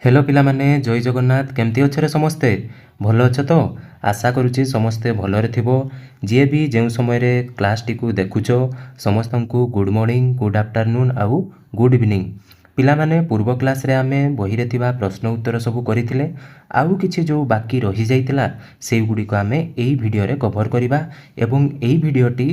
Hello पिलामाने जय जगन्नाथ केमती अच्छे समस्ते भल अछ तो आशा करुच्ची समस्ते भलरे थिबो जी भी जो समय क्लास टी को देखुच समस्त को गुड मॉर्निंग गुड आफ्टरनून आउ गुड इवनिंग पिलामाने पूर्व क्लास रे आमे बही रे थिबा प्रश्न उत्तर सब करथिले आउ किछि जो बाकी रही जाइतिला सेइ गुडी को आमे एई वीडियो रे कवर करिबा एवं एई वीडियोटी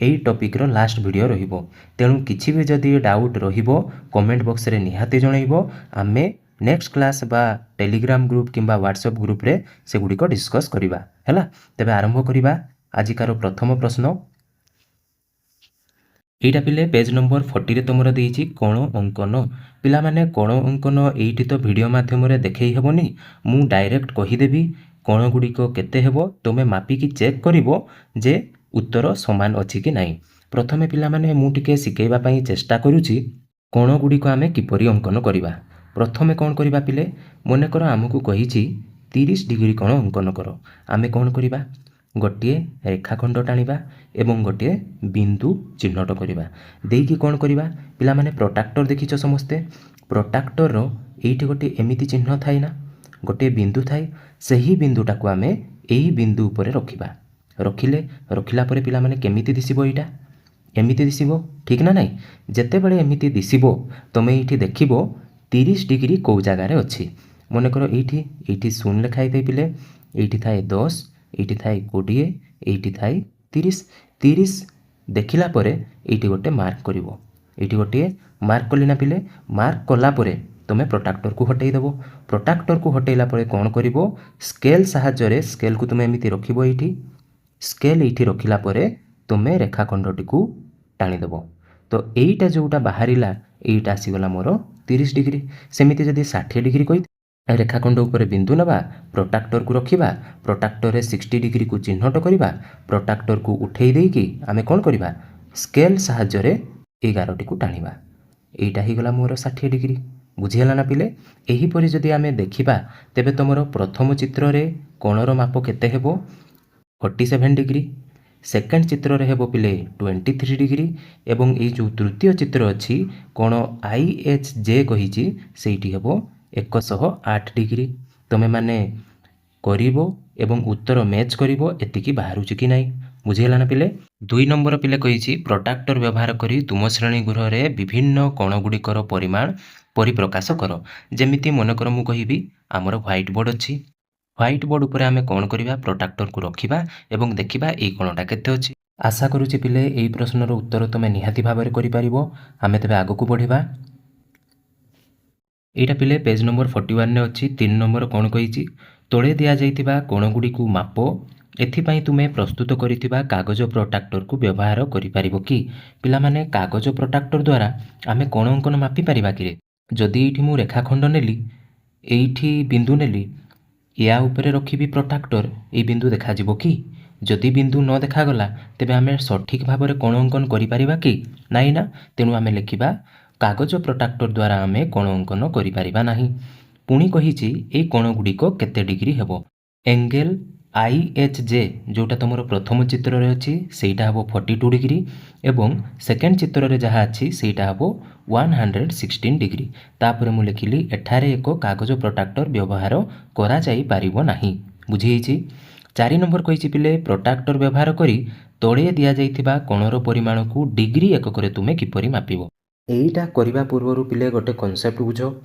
एई टॉपिक रो लास्ट वीडियो रहिबो तेणु किछि भी जदि डाउट रहिबो कमेंट बॉक्स रे निहाती जणाइबो आमे नेक्स्ट क्लास बा टेलीग्राम ग्रुप किंबा व्हाट्सएप ग्रुप रे से गुडी को डिस्कस करिबा हैला तबे आरंभ करिबा आजिकार प्रथम प्रश्न एटा पिले पेज नंबर 40 रे तमरा देइछि कोण अंकन पिला माने कोण अंकन एइठी तो वीडियो माध्यम रे देखै हेबोनी मु डायरेक्ट कहि देबी कोण गुडी को केते हेबो तमे मापी की चेक करिवो जे उत्तर समान अछि कि नाही प्रथमे पिला माने मु टिके सिकेइबा पई चेष्टा करूछि कोण गुडी को आमे किपरि अंकन करिबा प्रथमे कौन करिबा पिले मनकर आमको कही 30 डिग्री कोण अंकन कर आमे कौन करिबा गोटे रेखाखंड टाणिबा एवं गोटे बिंदु चिन्हट करिबा देकी कौन करिबा पिला माने प्रोट्राक्टर देखिछ समस्ते प्रोट्राक्टर रो एठी गोटे एमिति चिन्ह थाई ना गोटे बिंदु थाई सही बिंदुटा को आमे एही बिंदु ऊपर रखिबा रखिला परे पिला माने केमिति दिसिबो एटा एमिति दिसिबो ठीक ना नाही जेते बेले एमिति दिसिबो तमे एठी देखिबो 30 डिग्री कौ जगार अच्छी मनकर ये शून्य लिखाई दे पिले ये थाए 10 ये थाए 20 ये थाए 30 30 देखला परे ये गोटे मार्क करिवो ये गोटे मार्क कली ना पिले मार्क कला परे तुम प्रोट्राक्टर को हटई देबो प्रोट्राक्टर को हटैला परे कौन करिवो स्केल साहाय्य रे स्केल को तुम एमिति रखिबो एठी स्केल एठी रखिला परे तुम रेखाखंडटी को टाणी देबो तो एटा जोटा बाहरिला एटा आसीगला मोर 30 डिग्री सेमिति जदि 60 डिग्री कहि रेखाखंड ऊपर बिंदु नबा प्रोट्राक्टर को रखिबा प्रोट्राक्टर रे 60 डिग्री को चिन्हट करिबा प्रोट्राक्टर को उठेई देकी आमे कोन करिबा स्केल साहाय्य रे 11 टी को टाणिबा एटा ही गला मोर 60 डिग्री बुझिहला ना पिले एही परि जदि आमे देखिबा तेबे तमरो प्रथम चित्र रे कोणर माप केते हेबो 47 डिग्री सेकेंड चित्र रे हेबो पिले 23 डिग्री एवं ये जो तृतीय चित्र अच्छी कोण IHJ कहिछि सेठी हेबो 108 डिग्री तमे माने करिवो एवं उत्तर मैच करिवो एतिकी बाहरुछि कि नाही बुझिहला ना पिले 2 नंबर पिले कहिछि प्रोट्राक्टर व्यवहार करी तुम श्रेणी गृह रे विभिन्न कोण गुडीकर परिमाण परिप्रकाश कर जेमिति मनकर मु कहिबी हमर व्हाइट बोर्ड अछि व्हाइट बोर्ड ऊपर आमे कौन करिबा प्रोट्राक्टर को रखिबा एवं देखिबा एई कोणटा केते अछि आशा करूछि पिले एई प्रश्नर उत्तर तमे निहाती भाबरे करि पारिबो आमे तबे आगु को बढ़िबा एटा पिले पेज नंबर 41 ने अछि 3 नंबर कोन कहिछि तोळे दिया जाइतिबा कोण गुडी को मापो एथिपाई तुमे प्रस्तुत करितिबा कागज प्रोट्राक्टर को व्यवहार करि पारिबो कि पिला माने कागज प्रोट्राक्टर द्वारा आमे कोण अंकन मापि पारिबा कि जदि एठी मु रेखाखंड नेली एठी बिंदु नेली या उपरे रखिबी प्रोट्राक्टर ए बिंदु देखा जिवो कि जदि बिंदु न देखा गला तेबे आमे सठिक भाबरे कोण अंकन करि पारिबा कि नाही ना तेनु आमे लेखिबा कागज प्रोट्राक्टर द्वारा आमे कोण अंकन करि पारिबा नाही पुणी कहिछि ए कोण गुडी को केते डिग्री हेबो एंगल IHJ जोटा तमरो प्रथम चित्र रे अछि सेटा हबो 42 डिग्री एवं सेकेंड चित्र रे जहा अछि सेटा हबो 116 डिग्री तापर मु लेखिली एठारे एको कागज प्रोट्राक्टर व्यवहार करा जाई पारिबो नाही बुझियैछि 4 नंबर कहिछि पिले प्रोट्राक्टर व्यवहार करी तळे दिया जाइथिबा कोणर परिमाण को डिग्री एकक रे तुमे किपरि मापिबो एइटा करिबा पूर्वरु पिले गोटे कांसेप्ट बुझो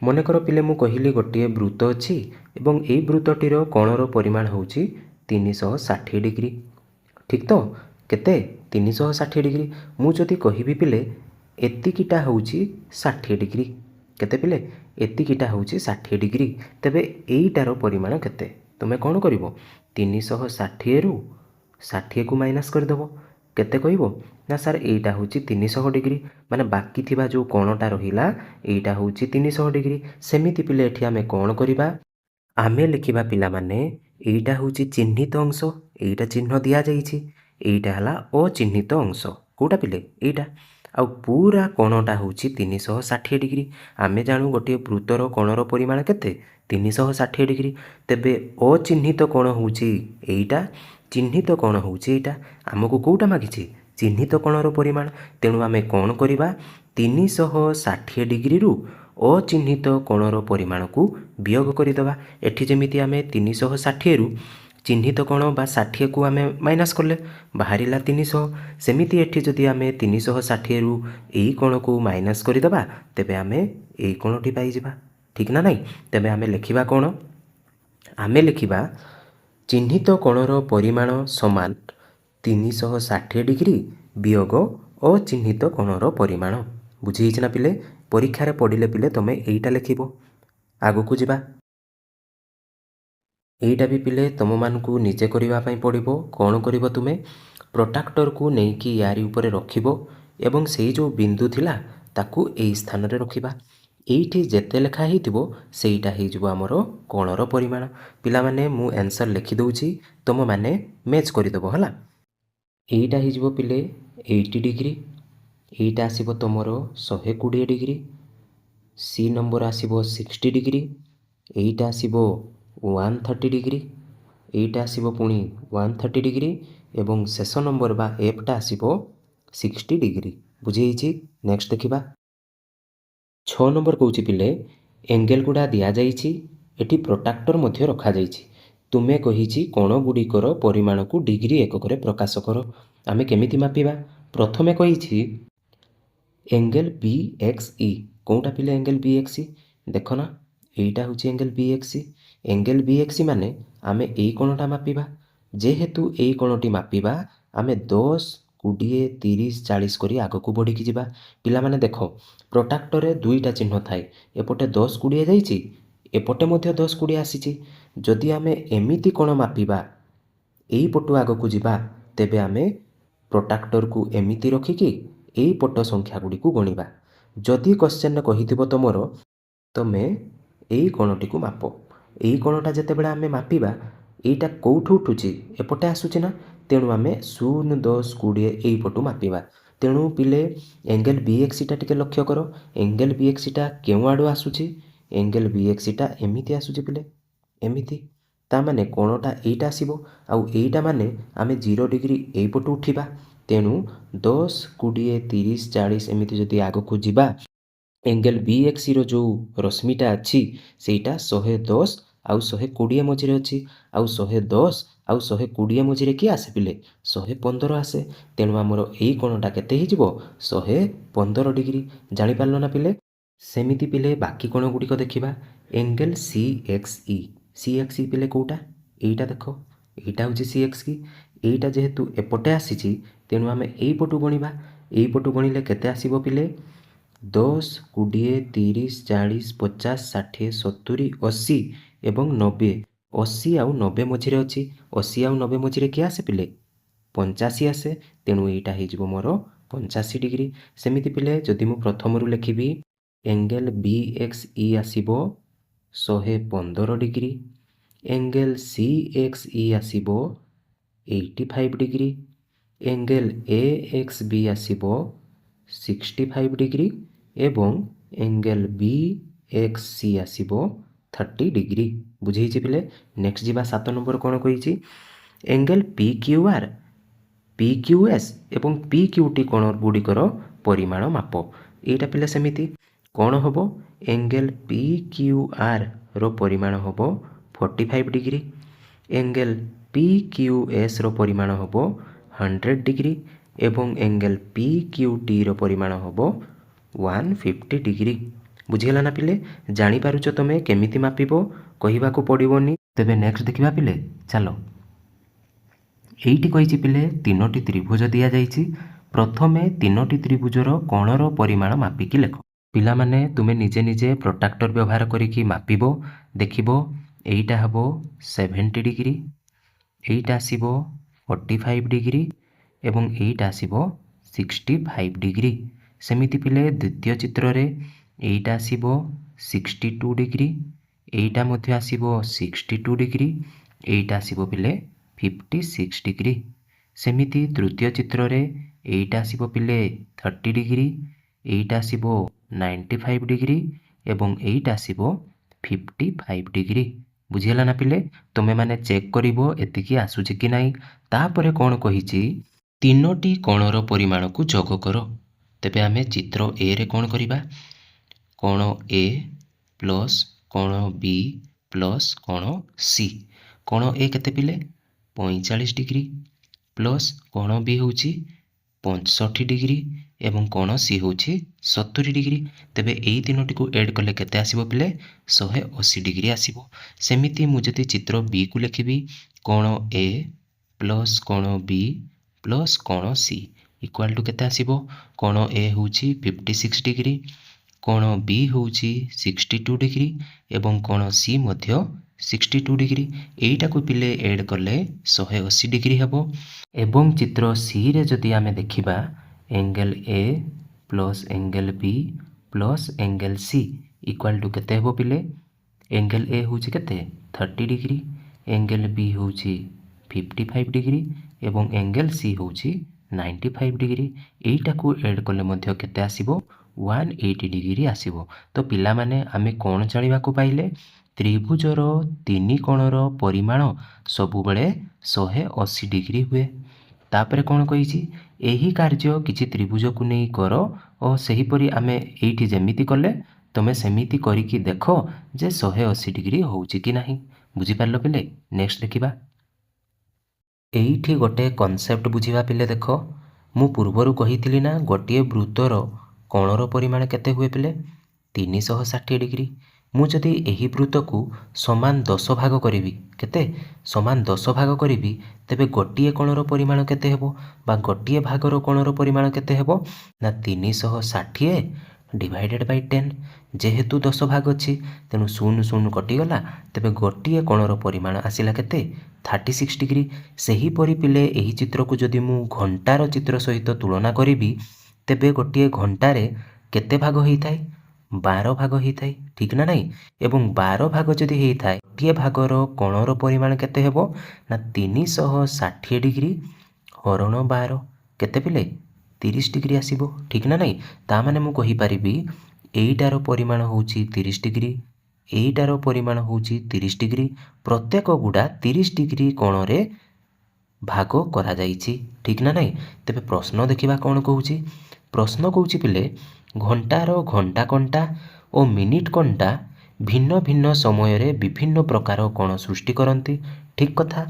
मनकर पिले मु कहिली गोटे वृत्त अछि एवं एई वृत्तटीर कोणर परिमाण होउछि 360 डिग्री ठीक तो केते 360 डिग्री मु जदि कहिबी पिले एतिकिटा होउछि 60 डिग्री केते पिले एतिकिटा होउछि 60 डिग्री तबे एइटार परिमाण केते तुमे कोन करिवो 360 रु 60 को माइनस कर देबो केते कहिवो ना सर एइटा होउछि 300 डिग्री माने बाकी थिबा जो कोणटा रहिला एइटा होउछि 300 डिग्री सेमिति पिले एठी आमे कोन करिबा आमे लिखिबा पिला माने एइटा होउछि चिह्नित अंश एइटा चिन्ह दिया जाइछि एइटा हला अचिह्नित अंश कोटा पिले एइटा आ पूरा कोणटा होउछि 360 डिग्री आमे जानू गोटे वृत्तर कोणर परिमाण केते 360 डिग्री तेबे अचिह्नित कोण होउछि एइटा चिह्नित कोण होउछि एइटा हमकु कोटा मागिछि चिह्नित कोणर परिमाण तेणु आमे कोन करिबा 360 डिग्री रु ଅଚିହ୍ନିତ କୋଣର ପରିମାଣକୁ ବିୟୋଗ କରିଦେବା। ଏଠି ଯେମିତି ଆମେ 360ରୁ ଚିହ୍ନିତ କୋଣ ବା 60କୁ ଆମେ ମାଇନସ୍ କଲେ ବାହାରିଲା 300। ସେମିତି ଏଠି ଯଦି ଆମେ 360ରୁ ଏଇ କୋଣକୁ ମାଇନସ୍ କରିଦେବା ତେବେ ଆମେ ଏଇ କୋଣଟି ପାଇଯିବା। ଠିକ୍ ନା ନାହିଁ? ତେବେ ଆମେ ଲେଖିବା କ'ଣ? ଆମେ ଲେଖିବା ଚିହ୍ନିତ କୋଣର ପରିମାଣ ସମାନ 360 ଡିଗ୍ରୀ ବିୟୋଗ ଅଚିହ୍ନିତ କୋଣର ପରିମାଣ। ବୁଝି ହେଇଛି ନା ପିଲେ? ପରୀକ୍ଷାରେ ପଡ଼ିଲେ ପିଲେ ତୁମେ ଏଇଟା ଲେଖିବ। ଆଗକୁ ଯିବା। ଏଇଟା ବି ପିଲେ ତୁମମାନଙ୍କୁ ନିଜେ କରିବା ପାଇଁ ପଡ଼ିବ। କ'ଣ କରିବ ତୁମେ? ପ୍ରୋଟ୍ରାକ୍ଟରକୁ ନେଇକି ୟାରି ଉପରେ ରଖିବ ଏବଂ ସେଇ ଯେଉଁ ବିନ୍ଦୁ ଥିଲା ତାକୁ ଏଇ ସ୍ଥାନରେ ରଖିବା। ଏଇଠି ଯେତେ ଲେଖା ହେଇଥିବ ସେଇଟା ହେଇଯିବ ଆମର କୋଣର ପରିମାଣ। ପିଲାମାନେ ମୁଁ ଆନ୍ସର୍ ଲେଖିଦେଉଛି, ତୁମମାନେ ମ୍ୟାଚ୍ କରିଦେବ ହେଲା। ଏଇଟା ହେଇଯିବ ପିଲେ 80 ଡିଗ୍ରୀ, ଏଇଟା ଆସିବ ତୁମର 120 ଡିଗ୍ରୀ, ସି ନମ୍ବର ଆସିବ 60 ଡିଗ୍ରୀ, ଏଇଟା ଆସିବ 130 ଡିଗ୍ରୀ, ଏଇଟା ଆସିବ ପୁଣି 130 ଡିଗ୍ରୀ ଏବଂ ଶେଷ ନମ୍ବର ବା ଏଫ୍ଟା ଆସିବ 60 ଡିଗ୍ରୀ। ବୁଝିହେଇଛି? ନେକ୍ସଟ ଦେଖିବା। 6 ନମ୍ବର କହୁଛି ପିଲେ ଏଙ୍ଗେଲ ଗୁଡ଼ା ଦିଆଯାଇଛି, ଏଠି ପ୍ରୋଟ୍ରାକ୍ଟର ମଧ୍ୟ ରଖାଯାଇଛି। ତୁମେ କହିଛି କୋଣଗୁଡ଼ିକର ପରିମାଣକୁ ଡିଗ୍ରୀ ଏକକରେ ପ୍ରକାଶ କର। ଆମେ କେମିତି ମାପିବା? ପ୍ରଥମେ କହିଛି ଏଙ୍ଗେଲ ବି ଏକ୍ସ ଇ। କେଉଁଟା ପିଲେ ଏଙ୍ଗେଲ ବି ଏକ୍ସ ଇ? ଦେଖ ନା, ଏଇଟା ହେଉଛି ଏଙ୍ଗେଲ ବି ଏକ୍ସ ଇ। ଏଙ୍ଗେଲ ବି ଏକ୍ସ ଇ ମାନେ ଆମେ ଏଇ କୋଣଟା ମାପିବା। ଯେହେତୁ ଏଇ କୋଣଟି ମାପିବା ଆମେ 10, 20, 30, 40 କରି ଆଗକୁ ବଢ଼ିକି ଯିବା। ପିଲାମାନେ ଦେଖ, ପ୍ରୋଟ୍ରାକ୍ଟରରେ ଦୁଇଟା ଚିହ୍ନ ଥାଏ। ଏପଟେ 10, 20 ଯାଇଛି, ଏପଟେ ମଧ୍ୟ 10, 20 ଆସିଛି। ଯଦି ଆମେ ଏମିତି କୋଣ ମାପିବା, ଏଇପଟୁ ଆଗକୁ ଯିବା, ତେବେ ଆମେ ପ୍ରୋଟ୍ରାକ୍ଟରକୁ ଏମିତି ରଖିକି ଏଇ ପଟ ସଂଖ୍ୟା ଗୁଡ଼ିକୁ ଗଣିବା। ଯଦି କ୍ୱେଶ୍ଚନରେ କହିଥିବ ତୁମର ତୁମେ ଏଇ କୋଣଟିକୁ ମାପ, ଏଇ କୋଣଟା ଯେତେବେଳେ ଆମେ ମାପିବା ଏଇଟା କେଉଁଠୁ ଉଠୁଛି? ଏପଟେ ଆସୁଛି ନା? ତେଣୁ ଆମେ 0, 10, 20 ଏଇପଟୁ ମାପିବା। ତେଣୁ ପିଲେ ଏଙ୍ଗେଲ ବି ଏକ୍ସ ଇଟା ଟିକେ ଲକ୍ଷ୍ୟ କର। ଏଙ୍ଗେଲ ବି ଏକ୍ସ ଇଟା କେଉଁ ଆଡ଼ୁ ଆସୁଛି? ଏଙ୍ଗେଲ ବି ଏକ୍ସ ଇଟା ଏମିତି ଆସୁଛି ପିଲେ, ଏମିତି। ତାମାନେ କୋଣଟା ଏଇଟା ଆସିବ ଆଉ ଏଇଟା ମାନେ ଆମେ 0 ଡିଗ୍ରୀ ଏଇପଟୁ ଉଠିବା। ତେଣୁ 10, 20, 30, 40 ଏମିତି ଯଦି ଆଗକୁ ଯିବା, ଏଙ୍ଗେଲ ବି ଏକ୍ସର ଯେଉଁ ରଶ୍ମିଟା ଅଛି ସେଇଟା 110 ଆଉ 120 ମଝିରେ ଅଛି। ଆଉ 110 ଆଉ 120 ମଝିରେ କିଏ ଆସେ ପିଲେ? 115 ଆସେ। ତେଣୁ ଆମର ଏଇ କୋଣଟା କେତେ ହେଇଯିବ? 115 ଡିଗ୍ରୀ। ଜାଣିପାରିଲ ନା ପିଲେ? ସେମିତି ପିଲେ ବାକି କୋଣ ଗୁଡ଼ିକ ଦେଖିବା। ଏଙ୍ଗେଲ ସି ଏକ୍ସ ଇ। ସି ଏକ୍ସ ଇ ପିଲେ କେଉଁଟା? ଏଇଟା ଦେଖ, ଏଇଟା ହେଉଛି ସି ଏକ୍ସ ଇ। ଏଇଟା ଯେହେତୁ ଏପଟେ ଆସିଛି ତେଣୁ ଆମେ ଏଇପଟୁ ଗଣିବା। ଏଇପଟୁ ଗଣିଲେ କେତେ ଆସିବ ପିଲେ? 10, 20, 30, 40, 50, 60, 70, 80 ଏବଂ 90। 80 ଆଉ 90 ମଝିରେ ଅଛି। 80 ଆଉ 90 ମଝିରେ କିଏ ଆସେ ପିଲେ? 85 ଆସେ। ତେଣୁ ଏଇଟା ହେଇଯିବ ମୋର 85 ଡିଗ୍ରୀ। ସେମିତି ପିଲେ ଯଦି ମୁଁ ପ୍ରଥମରୁ ଲେଖିବି, ଏଙ୍ଗେଲ ବି ଏକ୍ସ ଇ ଆସିବ 115 ଡିଗ୍ରୀ, ଏଙ୍ଗେଲ ସି ଏକ୍ସ ଇ ଆସିବ 85 ଡିଗ୍ରୀ, ଏଙ୍ଗେଲ ଏ ଏକ୍ସ ବି ଆସିବ 65 ଡିଗ୍ରୀ ଏବଂ ଏଙ୍ଗେଲ ବି ଏକ୍ସ ସି ଆସିବ 30 ଡିଗ୍ରୀ। ବୁଝେଇଛି ପିଲେ? ନେକ୍ସଟ ଯିବା 7 ନମ୍ବର। କ'ଣ କହିଛି? Angle P Q R, P Q S ଏବଂ ପି କ୍ୟୁ ଟି କୋଣ ଗୁଡ଼ିକର ପରିମାଣ ମାପ। ଏଇଟା ପିଲେ ସେମିତି କ'ଣ ହେବ? ଏଙ୍ଗେଲ ପି କ୍ୟୁ ଆର୍ର ପରିମାଣ ହେବ 45 ଡିଗ୍ରୀ, ଏଙ୍ଗେଲ ପି କ୍ୟୁ ଏସ୍ର ପରିମାଣ ହେବ 100 ଡିଗ୍ରୀ ଏବଂ ଏଙ୍ଗେଲ ପି କ୍ୟୁ ଟିର ପରିମାଣ ହେବ 150 ଡିଗ୍ରୀ। ବୁଝିଗଲା ନା ପିଲେ? ଜାଣିପାରୁଛ ତୁମେ କେମିତି ମାପିବ? କହିବାକୁ ପଡ଼ିବନି। ତେବେ ନେକ୍ସଟ ଦେଖିବା ପିଲେ, ଚାଲ। ଏଇଠି କହିଛି ପିଲେ 3ଟି ତ୍ରିଭୁଜ ଦିଆଯାଇଛି। ପ୍ରଥମେ 3ଟି ତ୍ରିଭୁଜର କୋଣର ପରିମାଣ ମାପିକି ଲେଖ। ପିଲାମାନେ ତୁମେ ନିଜେ ନିଜେ ପ୍ରୋଟ୍ରାକ୍ଟର ବ୍ୟବହାର କରିକି ମାପିବ। ଦେଖିବ ଏଇଟା ହେବ 70 ଡିଗ୍ରୀ, ଏଇଟା ଆସିବ 45 ଡିଗ୍ରୀ ଏବଂ ଏଇଟା ଆସିବ 65 ଡିଗ୍ରୀ। ସେମିତି ପିଲେ ଦ୍ୱିତୀୟ ଚିତ୍ରରେ ଏଇଟା ଆସିବ 62 ଡିଗ୍ରୀ, ଏଇଟା ମଧ୍ୟ ଆସିବ 62 ଡିଗ୍ରୀ, ଏଇଟା ଆସିବ ପିଲେ 56 ଡିଗ୍ରୀ। ସେମିତି ତୃତୀୟ ଚିତ୍ରରେ ଏଇଟା ଆସିବ ପିଲେ 30 ଡିଗ୍ରୀ, ଏଇଟା ଆସିବ 95 ଡିଗ୍ରୀ ଏବଂ ଏଇଟା ଆସିବ 55 ଡିଗ୍ରୀ। ବୁଝିଗଲା ନା ପିଲେ? ତୁମେମାନେ ଚେକ୍ କରିବ ଏତିକି ଆସୁଛି କି ନାହିଁ। ତାପରେ କ'ଣ କହିଛି? 3ଟି କୋଣର ପରିମାଣକୁ ଯୋଗ କର। ତେବେ ଆମେ ଚିତ୍ର ଏରେ କ'ଣ କରିବା? कोण ए प्लस कोण बी प्लस कोण सी। कोण ए केते पिले 45 डिग्री प्लस कोण बी होची 65 डिग्री एवं कोण सी होची 70 डिग्री। तेबे एई तीनोटी को ऐड कले केते आसीबो पिले 180 डिग्री आसीबो। सेमिति मु जदि चित्र बी को लिखिबी कोण ए प्लस कोण बी प्लस कोण सी इक्वाल टू केते आसीबो। कोण ए होची 56 डिग्री कोण बी होची 62 डिग्री एवं कोण सी मध्य 62 डिग्री। एइटा को पिले ऐड कले 180 डिग्री हेबो। एवं चित्र सी रे जदि आमे देखिबा angle A plus angle B plus angle C equal to केते हेबो पिले। एंगल ए होची केते 30 डिग्री एंगल बी होची 55 डिग्री एवं एंगल सी होची 95 डिग्री। एइटा को ऐड कले मध्य केते आसीबो 180 डिग्री आसीबो। तो पिला माने आमे कोण जानिबा को पाइले त्रिभुजर तीन कोणर परिमाण सबु बेले 180 डिग्री हुए। तापरे कोण कहिछि एही कार्य किछि त्रिभुज को नै करो और सही परी आमे एइठी जेमिति कले तमे सेमिति करिकि देखो जे 180 डिग्री होउछि कि नाही। बुझि पारलो पिले। नेक्स्ट देखिबा एइठी गोटे कॉन्सेप्ट बुझिबा पिले। देखो मु पूर्वरु कहिथिली ना गोटिए वृत्तर कोणर परिमाण केते हुए पिले 360 डिग्री। मु जदि एही वृत्त को समान 10 भाग करिवि केते समान 10 भाग करिवि तेबे गोटिए कोणर परिमाण केते हेबो बा गोटिए भागर कोणर परिमाण केते हेबो ना 360 डिवाइडेड बाय 10। जेहेतु 10 भाग अछि तेनु 0 0 कटि गला तेबे गोटिए कोणर परिमाण आसिला केते 36 डिग्री। सही परि पिले एही चित्र को जदि मु घंटार चित्र सहित तुलना करिवि तेबे गोटिए घंटारे केते भाग हेइ थाए 12 भाग हेइ थाए ठीक ना नाही। एवं 12 भाग जदि हेइ थाए गोटिए भागर कोणर परिमाण केते हेबो ना 360 डिग्री हरण 12 केते पिले 30 डिग्री आसीबो ठीक ना नाही। ता माने मु कहि परिबी एइटार परिमाण होउची 30 डिग्री एइटार परिमाण होउची 30 डिग्री प्रत्येक गुडा 30 डिग्री कोणरे भाग करा जाइछि ठीक ना नाही। तेबे प्रश्न देखिबा कोन कहूची। प्रश्न कहूची पिले घंटार घंटा कंटा और मिनिट कंटा भिन्न भिन्न समय रे विभिन्न प्रकार कोण सृष्टि करती ठीक कथा।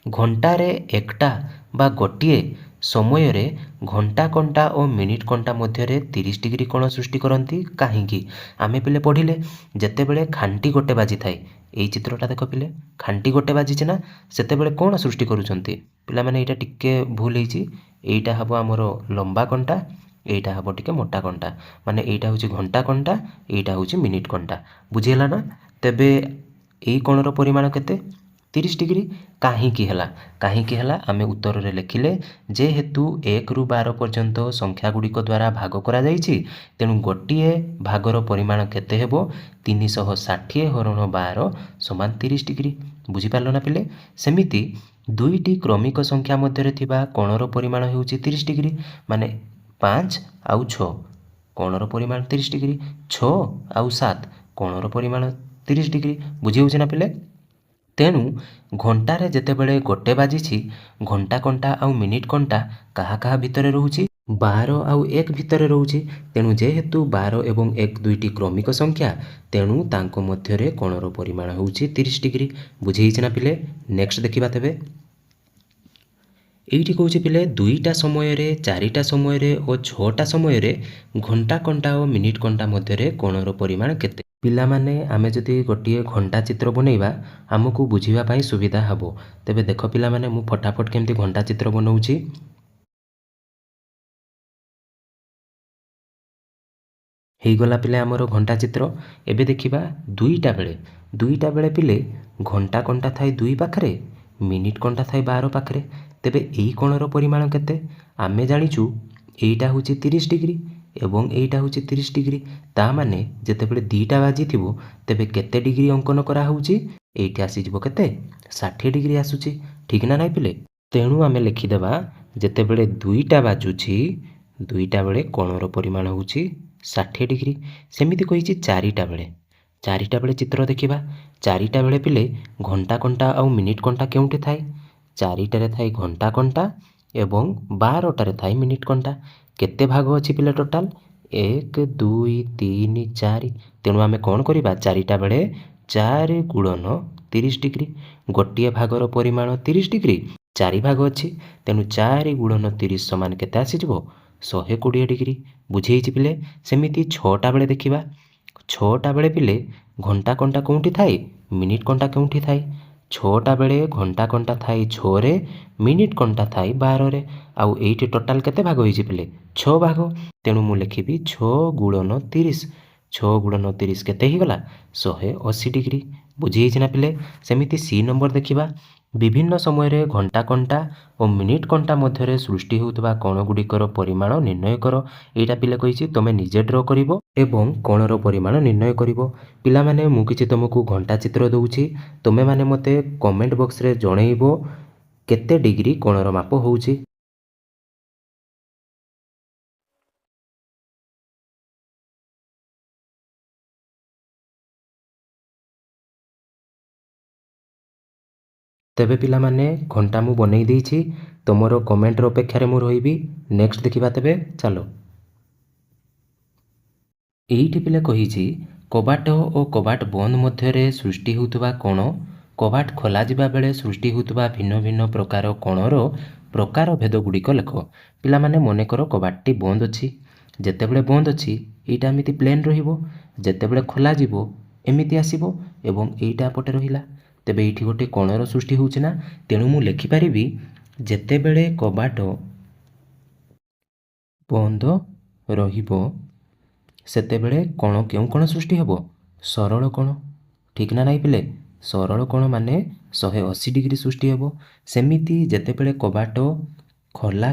घंटारे एकटा बा गोटिए समय रे घंटा कंटा और मिनिट कंटा मध्य रे 30 डिग्री कोण सृष्टि करती काहींकी आमे पिले पढ़िले जेतेबेले घंटी गोटे बाजी थाए एई चित्रटा देख पिले घंटी गोटे बाजी ना सेतेबेले कोण सृष्टि करूछंती पिला माने एटा टिके भूल हेची। एइटा हबो हमरो लंबा कंटा एइटा हबो टिके मोटा कंटा माने एइटा होची घंटा कंटा एइटा होची मिनिट कंटा बुझिला ना। तेबे एई कोणर परिमाण केते 30 डिग्री काहींकी हला आमे उत्तर रे लिखिले जेहेतु 1 रु 12 पर्यंत संख्या गुड़िक द्वारा भाग करा जाइछि तेणु गोटिए भागर परिमाण केते हेबो 360 हरण 12 समान 30 डिग्री। बुझि पारलो ना पिले। सेमिति दुईटी क्रमिक संख्या मध्य रे थिबा कोणर परिमाण हेउछि 30 डिग्री माने 5 आउ 6 कोणर परिमाण 30 डिग्री 6 आउ 7 कोणर परिमाण 30 डिग्री बुझि होउछि ना पिले। तेणु घंटारे जेतेबेले गोटे बाजिछि घंटा कंटा आउ मिनिट कंटा काहा काहा भितरे रहुछि 12 आउ 1 भितरे रहुछि। तेणु जेहेतु 12 एवं 1 दुईटी क्रमिक संख्या तेणु तांको मध्यरे कोणर परिमाण होउछि 30 डिग्री बुझि हिछि ना पिले। नेक्स्ट देखिबा तेबे एइठी कहूछि पिले दुईटा समय रे चारिटा समय रे और 6टा समय रे घंटा कंटा और मिनिट कंटा मध्यरे कोणर परिमाण केते। पिला माने आमे जदि गोटिए घंटा चित्र बनेइबा हमकु बुझिबा पई सुविधा हबो। तेबे देखो पिला माने मु फटाफट केमती घंटा चित्र बनौछि। हेई गला पिले हमरो घंटा चित्र। एबे देखिबा दुईटा बेले पिले घंटा कंटा थाई 2 पाखरे मिनिट कंटा थाई 12 पाखरे। तेबे एई कोणर परिमाण केते आमे जानिचु एइटा होची 30 डिग्री एवं एइटा होची 30 डिग्री। ता माने जेतेबेले दीटा बाजी थिबो तेबे केते डिग्री अंकन करा होउची एइठी आसी जिवो केते 60 डिग्री आसुची ठीक ना नाइ पिले। तेणु आमे लिखि देबा जेतेबेले दुईटा बाजुची दुईटा बेले कोणर परिमाण होउची 60 डिग्री। सेमिति कहिची चारिटा बेले चित्र देखिबा। चारिटा बेले पिले घंटा कंटा आउ मिनिट कंटा केउंटे थाए चारिटारे थाए घंटा कंटा एवं 12टारे थाए मिनिट कंटा। केते भाग अछि पिले टोटाल 1 2 3 4 ତେଣୁ ଆମେ କ'ଣ କରିବା ଚାରିଟା ବେଳେ 4 ଗୁଣନ 30 ଡିଗ୍ରୀ ଗୋଟିଏ ଭାଗର ପରିମାଣ 30 ଡିଗ୍ରୀ 4 ଭାଗ ଅଛି ତେଣୁ 4 ଗୁଣନ 30 ସମାନ କେତେ ଆସିଯିବ 120 ଡିଗ୍ରୀ ବୁଝିହେଇଛି ପିଲେ। ସେମିତି 6ଟା ବେଳେ ଦେଖିବା 6ଟା ବେଳେ ପିଲେ ଘଣ୍ଟା କଣ୍ଟା କେଉଁଠି ଥାଏ ମିନିଟ୍ କଣ୍ଟା କେଉଁଠି ଥାଏ 6ଟା ବେଳେ ଘଣ୍ଟା କଣ୍ଟା ଥାଏ 6ରେ ମିନିଟ୍ କଣ୍ଟା ଥାଏ 12ରେ ଆଉ ଏଇଠି ଟୋଟାଲ୍ କେତେ ଭାଗ ହେଇଛି ପିଲେ 6 ଭାଗ ତେଣୁ ମୁଁ ଲେଖିବି 6 ଗୁଣନ 30 6 ଗୁଣନ 30 କେତେ ହେଇଗଲା 180 ଡିଗ୍ରୀ ବୁଝିହେଇଛି ନା ପିଲେ। ସେମିତି ସି ନମ୍ବର ଦେଖିବା ବିଭିନ୍ନ ସମୟରେ ଘଣ୍ଟା କଣ୍ଟା ଓ ମିନିଟ୍ କଣ୍ଟା ମଧ୍ୟରେ ସୃଷ୍ଟି ହେଉଥିବା କୋଣଗୁଡ଼ିକର ପରିମାଣ ନିର୍ଣ୍ଣୟ କର। ଏଇଟା ପିଲେ କହିଛି ତୁମେ ନିଜେ ଡ୍ର କରିବ ଏବଂ କୋଣର ପରିମାଣ ନିର୍ଣ୍ଣୟ କରିବ। ପିଲାମାନେ ମୁଁ କିଛି ତୁମକୁ ଘଣ୍ଟା ଚିତ୍ର ଦେଉଛି ତୁମେମାନେ ମୋତେ କମେଣ୍ଟ ବକ୍ସରେ ଜଣେଇବ କେତେ ଡିଗ୍ରୀ କୋଣର ମାପ ହେଉଛି। ତେବେ ପିଲାମାନେ ଘଣ୍ଟା ମୁଁ ବନେଇ ଦେଇଛି ତୁମର କମେଣ୍ଟର ଅପେକ୍ଷାରେ ମୁଁ ରହିବି। ନେକ୍ସଟ ଦେଖିବା ତେବେ ଚାଲ। ଏଇଠି ପିଲେ କହିଛି କବାଟ ଓ କବାଟ ବନ୍ଦ ମଧ୍ୟରେ ସୃଷ୍ଟି ହେଉଥିବା କୋଣ କବାଟ ଖୋଲାଯିବା ବେଳେ ସୃଷ୍ଟି ହେଉଥିବା ଭିନ୍ନ ଭିନ୍ନ ପ୍ରକାର କୋଣର ପ୍ରକାର ଭେଦ ଗୁଡ଼ିକ ଲେଖ। ପିଲାମାନେ ମନେକର କବାଟଟି ବନ୍ଦ ଅଛି ଯେତେବେଳେ ବନ୍ଦ ଅଛି ଏଇଟା ଏମିତି ପ୍ଲେନ୍ ରହିବ ଯେତେବେଳେ ଖୋଲାଯିବ ଏମିତି ଆସିବ ଏବଂ ଏଇଟା ପଟେ ରହିଲା ତେବେ ଏଇଠି ଗୋଟେ କୋଣର ସୃଷ୍ଟି ହେଉଛି ନା ତେଣୁ ମୁଁ ଲେଖିପାରିବି ଯେତେବେଳେ କବାଟ ବନ୍ଦ ରହିବ ସେତେବେଳେ କୋଣ କେଉଁ କୋଣ ସୃଷ୍ଟି ହେବ ସରଳ କୋଣ ଠିକ୍ ନା ନାହିଁ ପିଲେ ସରଳ କୋଣ ମାନେ 180 ଡିଗ୍ରୀ ସୃଷ୍ଟି ହେବ। ସେମିତି ଯେତେବେଳେ କବାଟ ଖୋଲା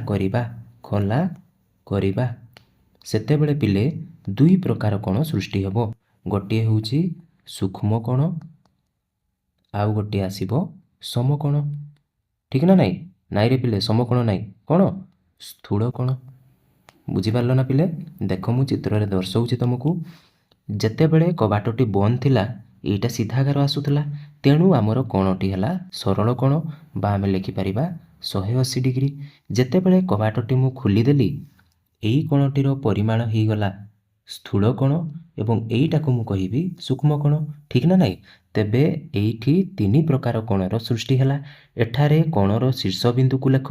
କରିବା ସେତେବେଳେ ପିଲେ ଦୁଇ ପ୍ରକାର କୋଣ ସୃଷ୍ଟି ହେବ ଗୋଟିଏ ହେଉଛି ସୂକ୍ଷ୍ମ କୋଣ ଆଉ ଗୋଟିଏ ଆସିବ ସମକୋଣ ଠିକ୍ ନା ନାହିଁ ନାଇଁରେ ପିଲେ ସମକୋଣ ନାହିଁ କ'ଣ ସ୍ଥୂଳ କୋଣ ବୁଝିପାରିଲ ନା ପିଲେ। ଦେଖ ମୁଁ ଚିତ୍ରରେ ଦର୍ଶାଉଛି ତୁମକୁ ଯେତେବେଳେ କବାଟଟି ବନ୍ଦ ଥିଲା ଏଇଟା ସିଧା ଗାର ଆସୁଥିଲା ତେଣୁ ଆମର କୋଣଟି ହେଲା ସରଳ କୋଣ ବା ଆମେ ଲେଖିପାରିବା 180 ଡିଗ୍ରୀ। ଯେତେବେଳେ କବାଟଟି ମୁଁ ଖୋଲିଦେଲି ଏଇ କୋଣଟିର ପରିମାଣ ହେଇଗଲା ସ୍ଥୂଳ କୋଣ ଏବଂ ଏଇଟାକୁ ମୁଁ କହିବି ସୂକ୍ଷ୍ମ କୋଣ ଠିକ୍ ନା ନାହିଁ। ତେବେ ଏଇଠି ତିନି ପ୍ରକାର କୋଣର ସୃଷ୍ଟି ହେଲା। ଏଠାରେ କୋଣର ଶୀର୍ଷ ବିନ୍ଦୁକୁ ଲେଖ।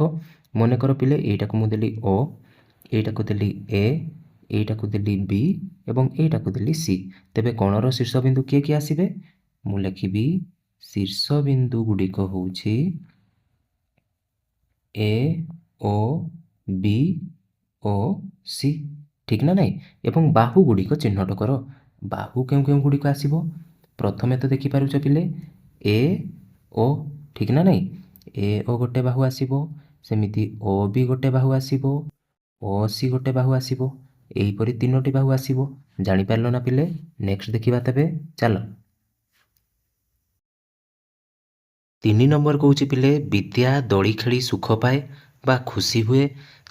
ମନେକର ପିଲେ ଏଇଟାକୁ ମୁଁ ଦେଲି ଓ ଏଇଟାକୁ ଦେଲି ଏ ଏଇଟାକୁ ଦେଲି ବି ଏବଂ ଏଇଟାକୁ ଦେଲି ସି ତେବେ କୋଣର ଶୀର୍ଷ ବିନ୍ଦୁ କିଏ କିଏ ଆସିବେ ମୁଁ ଲେଖିବି ଶୀର୍ଷ ବିନ୍ଦୁ ଗୁଡ଼ିକ ହେଉଛି ଏ ଓ ବି ଓ ସି ଠିକ୍ ନା ନାହିଁ ଏବଂ ବାହୁ ଗୁଡ଼ିକ ଚିହ୍ନଟ କର। ବାହୁ କେଉଁ କେଉଁ ଗୁଡ଼ିକ ଆସିବ ପ୍ରଥମେ ତ ଦେଖିପାରୁଛ ପିଲେ ଏ ଓ ଠିକ୍ ନା ନାହିଁ ଏ ଓ ଗୋଟେ ବାହୁ ଆସିବ ସେମିତି ଓ ବି ଗୋଟେ ବାହୁ ଆସିବ ଓ ସି ଗୋଟେ ବାହୁ ଆସିବ ଏହିପରି ତିନୋଟି ବାହୁ ଆସିବ ଜାଣିପାରିଲ ନା ପିଲେ। ନେକ୍ସଟ ଦେଖିବା ତେବେ ଚାଲ। 3 ନମ୍ବର କହୁଛି ପିଲେ ବିଦ୍ୟା ଦୋଳି ଖେଳି ସୁଖ ପାଏ ବା ଖୁସି ହୁଏ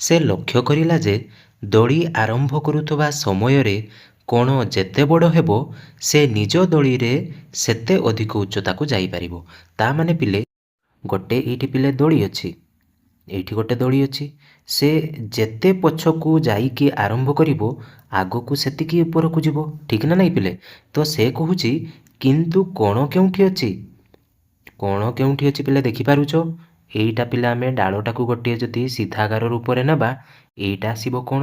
ସେ ଲକ୍ଷ୍ୟ କରିଲା ଯେ ଦୋଳି ଆରମ୍ଭ କରୁଥିବା ସମୟରେ କୋଣ ଯେତେ ବଡ଼ ହେବ ସେ ନିଜ ଦୋଳିରେ ସେତେ ଅଧିକ ଉଚ୍ଚତାକୁ ଯାଇପାରିବ। ତା ମାନେ ପିଲେ ଗୋଟେ ଏଇଠି ପିଲେ ଦୋଳି ଅଛି ଏଇଠି ଗୋଟେ ଦୋଳି ଅଛି ସେ ଯେତେ ପଛକୁ ଯାଇକି ଆରମ୍ଭ କରିବ ଆଗକୁ ସେତିକି ଉପରକୁ ଯିବ ଠିକ୍ ନା ନାହିଁ ପିଲେ। ତ ସେ କହୁଛି କିନ୍ତୁ କୋଣ କେଉଁଠି ଅଛି କୋଣ କେଉଁଠି ଅଛି ପିଲେ ଦେଖିପାରୁଛ ଏଇଟା ପିଲେ ଆମେ ଡାଳଟାକୁ ଗୋଟିଏ ଯଦି ସିଧା ଗାର ରୂପରେ ନେବା ଏଇଟା ଆସିବ କୋଣ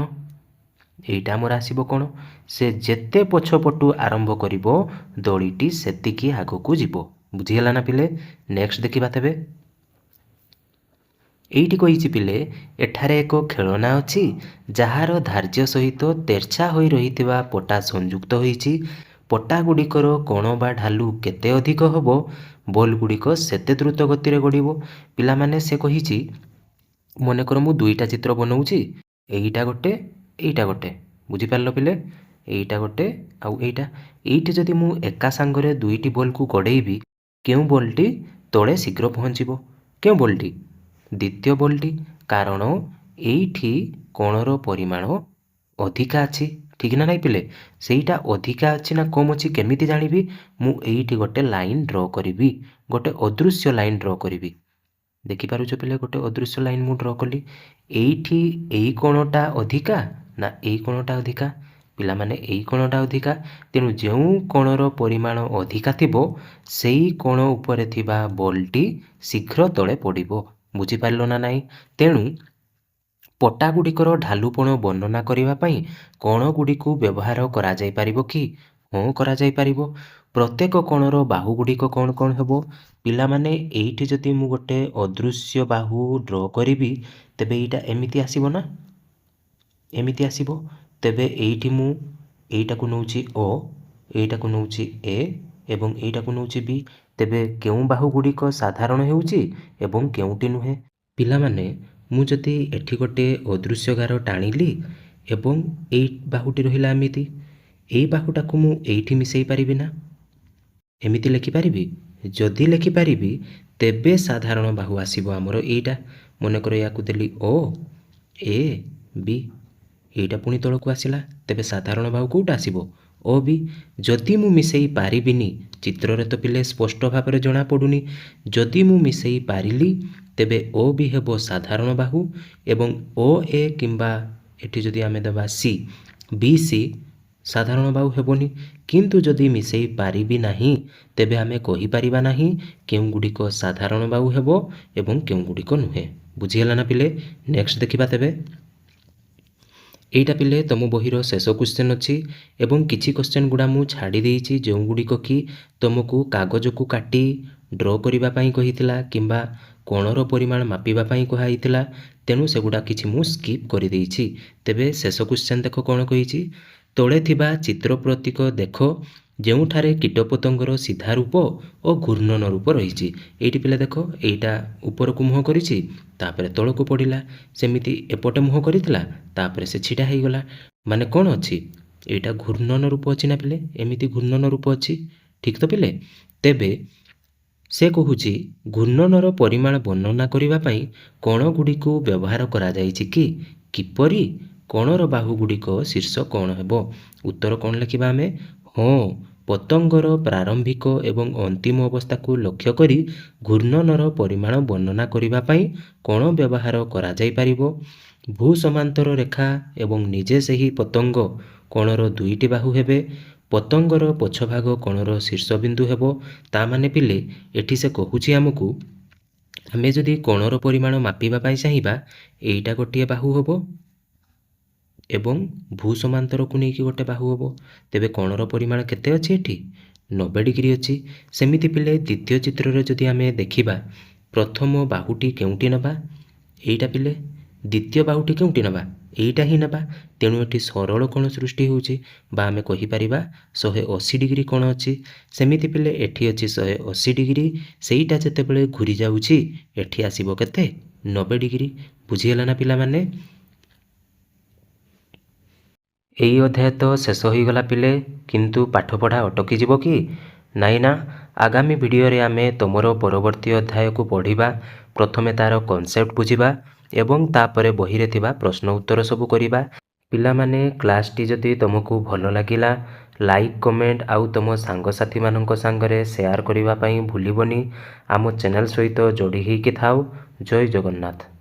ଏଇଟା ଆମର ଆସିବ କୋଣ ସେ ଯେତେ ପଛପଟୁ ଆରମ୍ଭ କରିବ ଦୋଳିଟି ସେତିକି ଆଗକୁ ଯିବ ବୁଝିହେଲା ନା ପିଲେ। ନେକ୍ସଟ ଦେଖିବା ତେବେ ଏଇଠି କହିଛି ପିଲେ ଏଠାରେ ଏକ ଖେଳନା ଅଛି ଯାହାର ଧାର୍ଯ୍ୟ ସହିତ ତେର୍ଛା ହୋଇ ରହିଥିବା ପଟା ସଂଯୁକ୍ତ ହୋଇଛି ପଟା ଗୁଡ଼ିକର କୋଣ ବା ଢାଲୁ କେତେ ଅଧିକ ହେବ ବଲ୍ ଗୁଡ଼ିକ ସେତେ ଦ୍ରୁତ ଗତିରେ ଗଡ଼ିବ। ପିଲାମାନେ ସେ କହିଛି ମନେକର ମୁଁ ଦୁଇଟା ଚିତ୍ର ବନଉଛି ଏଇଟା ଗୋଟେ ବୁଝିପାରିଲ ପିଲେ ଏଇଟା ଗୋଟେ ଆଉ ଏଇଠି ଯଦି ମୁଁ ଏକା ସାଙ୍ଗରେ ଦୁଇଟି ବଲ୍କୁ ଗଡ଼େଇବି କେଉଁ ବଲ୍ଟି ତଳେ ଶୀଘ୍ର ପହଞ୍ଚିବ କେଉଁ ବଲ୍ଟି ଦ୍ୱିତୀୟ ବଲ୍ଟି କାରଣ ଏଇଠି କୋଣର ପରିମାଣ ଅଧିକା ଅଛି ଠିକ୍ ନା ନାହିଁ ପିଲେ ସେଇଟା ଅଧିକା ଅଛି ନା କମ୍ ଅଛି କେମିତି ଜାଣିବି ମୁଁ ଏଇଠି ଗୋଟେ ଲାଇନ୍ ଡ୍ର କରିବି ଗୋଟେ ଅଦୃଶ୍ୟ ଲାଇନ୍ ଡ୍ର କରିବି ଦେଖିପାରୁଛ ପିଲେ ଗୋଟେ ଅଦୃଶ୍ୟ ଲାଇନ୍ ମୁଁ ଡ୍ର କଲି ଏଇଠି ଏଇ କୋଣଟା ଅଧିକା ନା ଏଇ କୋଣଟା ଅଧିକା ପିଲାମାନେ ଏଇ କୋଣଟା ଅଧିକା, ତେଣୁ ଯେଉଁ କୋଣର ପରିମାଣ ଅଧିକା ଥିବ ସେଇ କୋଣ ଉପରେ ଥିବା ବଲ୍ଟି ଶୀଘ୍ର ତଳେ ପଡ଼ିବ। ବୁଝିପାରିଲ ନା ନାହିଁ? ତେଣୁ ପଟାଗୁଡ଼ିକର ଢାଲୁପଣ ବର୍ଣ୍ଣନା କରିବା ପାଇଁ କୋଣଗୁଡ଼ିକୁ ବ୍ୟବହାର କରାଯାଇପାରିବ କି? ହଁ, କରାଯାଇପାରିବ। ପ୍ରତ୍ୟେକ କୋଣର ବାହୁଗୁଡ଼ିକ କ'ଣ କ'ଣ ହେବ? ପିଲାମାନେ ଏଇଠି ଯଦି ମୁଁ ଗୋଟେ ଅଦୃଶ୍ୟ ବାହୁ ଡ୍ର କରିବି, ତେବେ ଏଇଟା ଏମିତି ଆସିବ ନା? ଏମିତି ଆସିବ। ତେବେ ଏଇଠି ମୁଁ ଏଇଟାକୁ ନେଉଛି O, ଏଇଟାକୁ ନେଉଛି A ଏବଂ ଏଇଟାକୁ ନେଉଛି B। ତେବେ କେଉଁ ବାହୁଗୁଡ଼ିକ ସାଧାରଣ ହେଉଛି ଏବଂ କେଉଁଟି ନୁହେଁ? ପିଲାମାନେ, ମୁଁ ଯଦି ଏଠି ଗୋଟେ ଅଦୃଶ୍ୟ ଗାର ଟାଣିଲି ଏବଂ ଏଇ ବାହୁଟି ରହିଲା ଏମିତି, ଏଇ ବାହୁଟାକୁ ମୁଁ ଏଇଠି ମିଶାଇ ପାରିବି ନା? ଏମିତି ଲେଖିପାରିବି? ଯଦି ଲେଖିପାରିବି ତେବେ ସାଧାରଣ ବାହୁ ଆସିବ ଆମର ଏଇଟା। ମନେକର ୟାକୁ ଦେଲି O, A, B, ଏଇଟା ପୁଣି ତଳକୁ ଆସିଲା। ତେବେ ସାଧାରଣ ବାହୁ କେଉଁଟା ଆସିବ? OB। ଯଦି ମୁଁ ମିଶାଇ ପାରିବିନି, ଚିତ୍ରରେ ତ ପିଲେ ସ୍ପଷ୍ଟ ଭାବରେ ଜଣାପଡ଼ୁନି। ଯଦି ମୁଁ ମିଶାଇ ପାରିଲି ତେବେ OB ହେବ ସାଧାରଣ ବାହୁ ଏବଂ OA କିମ୍ବା ଏଠି ଯଦି ଆମେ ଦେବା C, BC ସାଧାରଣ ବାହୁ ହେବନି। କିନ୍ତୁ ଯଦି ମିଶାଇ ପାରିବି ନାହିଁ ତେବେ ଆମେ କହିପାରିବା ନାହିଁ କେଉଁଗୁଡ଼ିକ ସାଧାରଣ ବାହୁ ହେବ ଏବଂ କେଉଁଗୁଡ଼ିକ ନୁହେଁ। ବୁଝିହେଲା ନା ପିଲେ? ନେକ୍ସଟ ଦେଖିବା ତେବେ। ଏଇଟା ପିଲେ ତମ ବହିର ଶେଷ କ୍ୱେଶ୍ଚନ୍ ଅଛି ଏବଂ କିଛି କ୍ୱେଶ୍ଚନ୍ ଗୁଡ଼ା ମୁଁ ଛାଡ଼ି ଦେଇଛି ଯେଉଁଗୁଡ଼ିକ କି ତୁମକୁ କାଗଜକୁ କାଟି ଡ୍ର କରିବା ପାଇଁ କହିଥିଲା କିମ୍ବା କୋଣର ପରିମାଣ ମାପିବା ପାଇଁ କୁହାଯାଇଥିଲା। ତେଣୁ ସେଗୁଡ଼ା କିଛି ମୁଁ ସ୍କିପ୍ କରିଦେଇଛି। ତେବେ ଶେଷ କ୍ୱେଶ୍ଚନ୍ ଦେଖ କ'ଣ କହିଛି? ତଳେ ଥିବା ଚିତ୍ର ପ୍ରତୀକ ଦେଖ ଯେଉଁଠାରେ କୀଟପତଙ୍ଗର ସିଧା ରୂପ ଓ ଘୂର୍ଣ୍ଣନ ରୂପ ରହିଛି। ଏଇଠି ପିଲା ଦେଖ, ଏଇଟା ଉପରକୁ ମୁହଁ କରିଛି, ତାପରେ ତଳକୁ ପଡ଼ିଲା। ସେମିତି ଏପଟେ ମୁହଁ କରିଥିଲା, ତାପରେ ସେ ଛିଡ଼ା ହେଇଗଲା। ମାନେ କ'ଣ ଅଛି? ଏଇଟା ଘୂର୍ଣ୍ଣନ ରୂପ ଅଛି ନା ପିଲେ? ଏମିତି ଘୂର୍ଣ୍ଣନ ରୂପ ଅଛି। ଠିକ୍ ତ ପିଲେ? ତେବେ ସେ କହୁଛି ଘୂର୍ଣ୍ଣନର ପରିମାଣ ବର୍ଣ୍ଣନା କରିବା ପାଇଁ କୋଣଗୁଡ଼ିକୁ ବ୍ୟବହାର କରାଯାଇଛି କି? କିପରି? କୋଣର ବାହୁଗୁଡ଼ିକ ଶୀର୍ଷ କୋଣ ହେବ। ଉତ୍ତର କ'ଣ ଲେଖିବା ଆମେ? ହଁ, ପତଙ୍ଗର ପ୍ରାରମ୍ଭିକ ଏବଂ ଅନ୍ତିମ ଅବସ୍ଥାକୁ ଲକ୍ଷ୍ୟ କରି ଘୂର୍ଣ୍ଣନର ପରିମାଣ ବର୍ଣ୍ଣନା କରିବା ପାଇଁ କୋଣ ବ୍ୟବହାର କରାଯାଇପାରିବ। ଭୂ ସମାନ୍ତର ରେଖା ଏବଂ ନିଜେ ସେହି ପତଙ୍ଗ କୋଣର ଦୁଇଟି ବାହୁ ହେବେ। ପତଙ୍ଗର ପଛଭାଗ କୋଣର ଶୀର୍ଷବିନ୍ଦୁ ହେବ। ତା ମାନେ ପିଲେ ଏଠି ସେ କହୁଛି ଆମକୁ, ଆମେ ଯଦି କୋଣର ପରିମାଣ ମାପିବା ପାଇଁ ଚାହିଁବା, ଏଇଟା ଗୋଟିଏ ବାହୁ ହେବ ଏବଂ ଭୂ ସମାନ୍ତରକୁ ନେଇକି ଗୋଟେ ବାହୁ ହେବ। ତେବେ କୋଣର ପରିମାଣ କେତେ ଅଛି ଏଠି? 90 ଡିଗ୍ରୀ ଅଛି। ସେମିତି ପିଲେ ଦ୍ୱିତୀୟ ଚିତ୍ରରେ ଯଦି ଆମେ ଦେଖିବା, ପ୍ରଥମ ବାହୁଟି କେଉଁଠି ନେବା? ଏଇଟା ପିଲେ। ଦ୍ୱିତୀୟ ବାହୁଟି କେଉଁଠି ନେବା? ଏଇଟା ହିଁ ନେବା। ତେଣୁ ଏଠି ସରଳ କୋଣ ସୃଷ୍ଟି ହେଉଛି ବା ଆମେ କହିପାରିବା 180 ଡିଗ୍ରୀ କୋଣ ଅଛି। ସେମିତି ପିଲେ ଏଠି ଅଛି 180 ଡିଗ୍ରୀ। ସେଇଟା ଯେତେବେଳେ ଘୁରି ଯାଉଛି ଏଠି ଆସିବ କେତେ? 90 ଡିଗ୍ରୀ। ବୁଝିହେଲା ନା ପିଲାମାନେ? ଏଇ ଅଧ୍ୟାୟ ତ ଶେଷ ହୋଇଗଲା ପିଲେ, କିନ୍ତୁ ପାଠପଢ଼ା ଅଟକିଯିବ କି? ନାଇଁ ନା। ଆଗାମୀ ଭିଡ଼ିଓରେ ଆମେ ତୁମର ପରବର୍ତ୍ତୀ ଅଧ୍ୟାୟକୁ ପଢ଼ିବା। ପ୍ରଥମେ ତା'ର କନସେପ୍ଟ ବୁଝିବା ଏବଂ ତାପରେ ବହିରେ ଥିବା ପ୍ରଶ୍ନ ଉତ୍ତର ସବୁ କରିବା। ପିଲାମାନେ, କ୍ଲାସ୍ଟି ଯଦି ତୁମକୁ ଭଲ ଲାଗିଲା, ଲାଇକ୍, କମେଣ୍ଟ ଆଉ ତୁମ ସାଙ୍ଗସାଥିମାନଙ୍କ ସାଙ୍ଗରେ ସେୟାର କରିବା ପାଇଁ ଭୁଲିବନି। ଆମ ଚ୍ୟାନେଲ୍ ସହିତ ଯୋଡ଼ି ହେଇକି ଥାଉ। ଜୟ ଜଗନ୍ନାଥ।